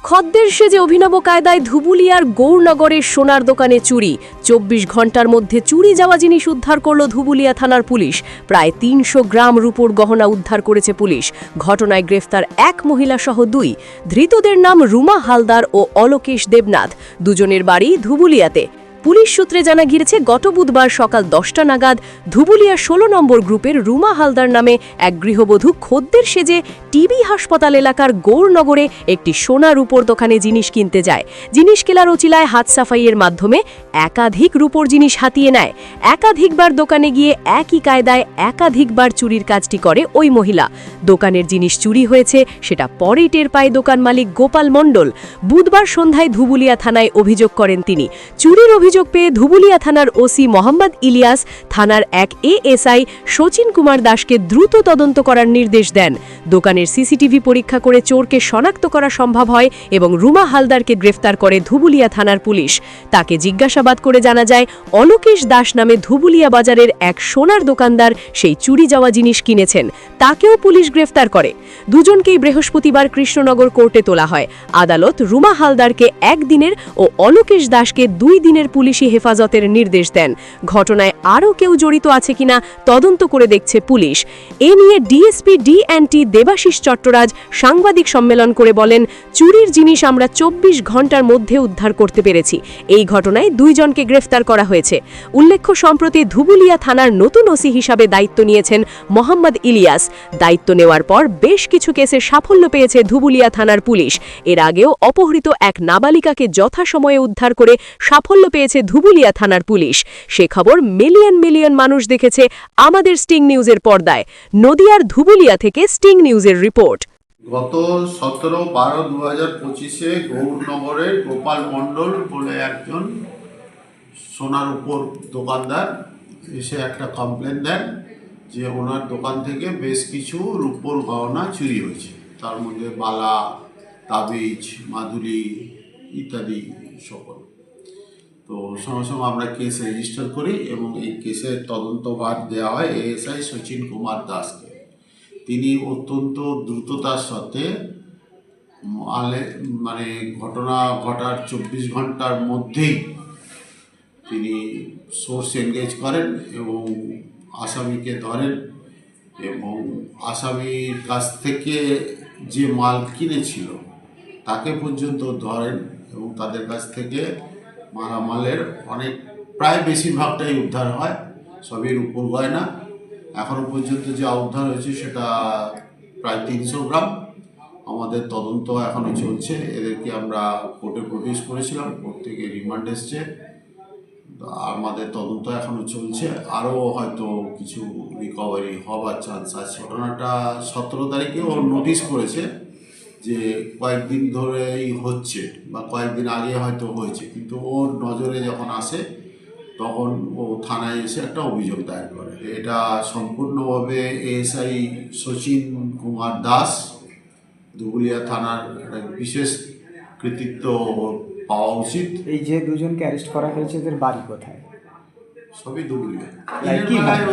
খদ্দের সেজে অভিনব কায়দায় ধুবুলিয়ার গৌরনগরের সোনার দোকানে চুরি। ২৪ ঘন্টার মধ্যে চুরি যাওয়া জিনিস উদ্ধার করল ধুবুলিয়া থানার পুলিশ। প্রায় ৩০০ গ্রাম রূপোর গহনা উদ্ধার করেছে পুলিশ। ঘটনায় গ্রেফতার এক মহিলা সহ ২। ধৃতদের নাম রুমা হালদার ও অলোকেশ দেবনাথ। দুজনের বাড়ি ধুবুলিয়াতে। পুলিশ সূত্রে জানা গিয়েছে, গত বুধবার সকাল ১০টা নাগাদ ধুবুলিয়া ১৬ নম্বর গ্রুপের রুমা হালদার নামে এক গৃহবধূ খদ্দের সেজে টিবি হাসপাতাল এলাকার গৌরনগরে একটি সোনা রূপোর দোকানে জিনিস কিনতে যায়। জিনিস কেনার ওচিলায় হাত সাফাইয়ের মাধ্যমে একাধিক রূপোর জিনিস হাতিয়ে নেয়। একাধিকবার দোকানে গিয়ে একই কায়দায় একাধিকবার চুরির কাজটি করে ওই মহিলা। দোকানের জিনিস চুরি হয়েছে সেটা পরেই টের পায় দোকান মালিক গোপাল মণ্ডল। বুধবার সন্ধ্যায় ধুবুলিয়া থানায় অভিযোগ করেন তিনি। চুরির অভিযোগ পেয়ে ধুবুলিয়া থানার ওসি মোহাম্মদ ইলিয়াস থানার এক এএসআই শচীন কুমার দাসকে দ্রুত তদন্ত করার নির্দেশ দেন। দোকানের সিসিটিভি পরীক্ষা করে চোরকে শনাক্ত করা সম্ভব হয় এবং রুমা হালদারকে গ্রেফতার করে ধুবুলিয়া থানার পুলিশ। তাকে জিজ্ঞাসাবাদ করে জানা যায়, অলোকেশ দাস নামে ধুবুলিয়া বাজারের এক সোনার দোকানদার সেই চুরি যাওয়া জিনিস কিনেছেন। তাকেও পুলিশ গ্রেফতার করে। দুজনকেই বৃহস্পতিবার কৃষ্ণনগর কোর্টে তোলা হয়। আদালত রুমা হালদারকে ১ দিনের ও অলোকেশ দাসকে ২ দিনের পুলিশি হেফাজতের নির্দেশ দেন। ঘটনায় আরও কেউ জড়িত আছে কিনা তদন্ত করে দেখছে পুলিশ। এ নিয়ে ডিএসপি ডি&টি দেবাশিস চট্টরাজ সাংবাদিক সম্মেলন করে বলেন, চুরির জিনিস আমরা ২৪ ঘন্টার মধ্যে উদ্ধার করতে পেরেছি। এই ঘটনায় ২ জনকে গ্রেফতার করা হয়েছে। উল্লেখ্য, সম্প্রতি ধুবুলিয়া থানার নতুন ওসি হিসাবে দায়িত্ব নিয়েছেন মোহাম্মদ ইলিয়াস। দায়িত্ব নেওয়ার পর বেশ কিছু কেসে সাফল্য পেয়েছে ধুবুলিয়া থানার পুলিশ। এর আগেও অপহৃত এক নাবালিকাকে যথাসময়ে উদ্ধার করে সাফল্য পেয়েছে ধুবুলিয়া থানার পুলিশ। সে খবর মিলিয়ন মিলিয়ন মানুষ দেখেছে আমাদের স্টিং নিউজের পর্দায়। নদিয়ার ধুবুলিয়া থেকে স্টিং নিউজের রিপোর্ট। গত 17/12/2025 গৌরনগরের গোপাল মণ্ডল বলে একজন সোনার উপর দোকানদার এসে একটা কমপ্লেন দেন যে ওনার দোকান থেকে বেশ কিছু রূপোর গহনা চুরি হয়েছে। তার মধ্যে বালা, তাবিজ, মাদুলি ইত্যাদি সকল। তো সঙ্গে সঙ্গে আমরা কেস রেজিস্টার করি এবং এই কেসের তদন্তভার দেওয়া হয় এএসআই শচীন কুমার দাসকে। তিনি অত্যন্ত দ্রুততার সাথে ঘটনা ঘটার ২৪ ঘন্টার মধ্যেই তিনি সোর্স এনগেজ করেন এবং আসামিকে ধরেন এবং আসামির কাছ থেকে যে মাল কিনেছিল তাকে পর্যন্ত ধরেন এবং তাদের কাছ থেকে মালামালের প্রায় বেশিরভাগটাই উদ্ধার হয়। সবই রূপোর গয়না। এখনও পর্যন্ত যা উদ্ধার হয়েছে সেটা প্রায় ৩০০ গ্রাম। আমাদের তদন্ত এখনও চলছে। এদেরকে আমরা কোর্টে প্রডিউস করেছিলাম, কোর্ট থেকে রিমান্ড এসছে। আমাদের তদন্ত এখনও চলছে। আরও হয়তো কিছু রিকভারি হবার চান্স আছে। ঘটনাটা ১৭ তারিখে ও নোটিশ করেছে যে কয়েকদিন ধরেই হচ্ছে বা কয়েকদিন আগে হয়তো হয়েছে, কিন্তু ওর নজরে যখন আসে তখন ও থানায় এসে একটা অভিযোগ দায়ের করে। এটা সম্পূর্ণভাবে এএসআই শচীন কুমার দাস ধুবুলিয়া থানার একটা বিশেষ কৃতিত্ব পাওয়া উচিত। এই যে দুজনকে অ্যারেস্ট করা হয়েছে এদের বাড়ি কোথায়? সবই ধুবুলিয়া।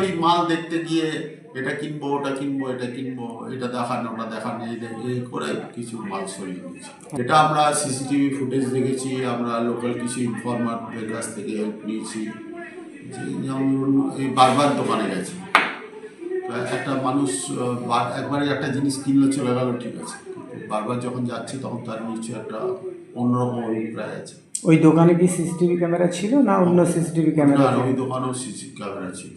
ওই মাল দেখতে গিয়ে এটা কিনবো, ওটা কিনবো, এটা কিনবো, এটা দেখান, ওটা দেখান, এই করে কিছু মাল সরিয়ে নিয়েছি। এটা আমরা সিসিটিভি ফুটেজ দেখেছি, আমরা লোকাল কিছু ইনফরমারদের কাছ থেকে হেল্প নিয়েছি। যেমন এই বারবার দোকানে গেছে, একটা মানুষ একবারে একটা জিনিস কিনলো চলে গেল, ঠিক আছে, বারবার যখন যাচ্ছে তখন তার নিশ্চয়ই একটা অন্যরকম অভিপ্রায় আছে। ওই দোকানে কি সিসিটিভি ক্যামেরা ছিল না অন্য সিসিটিভি ক্যামেরা? ওই দোকানেও সিসিটিভি ক্যামেরা ছিল।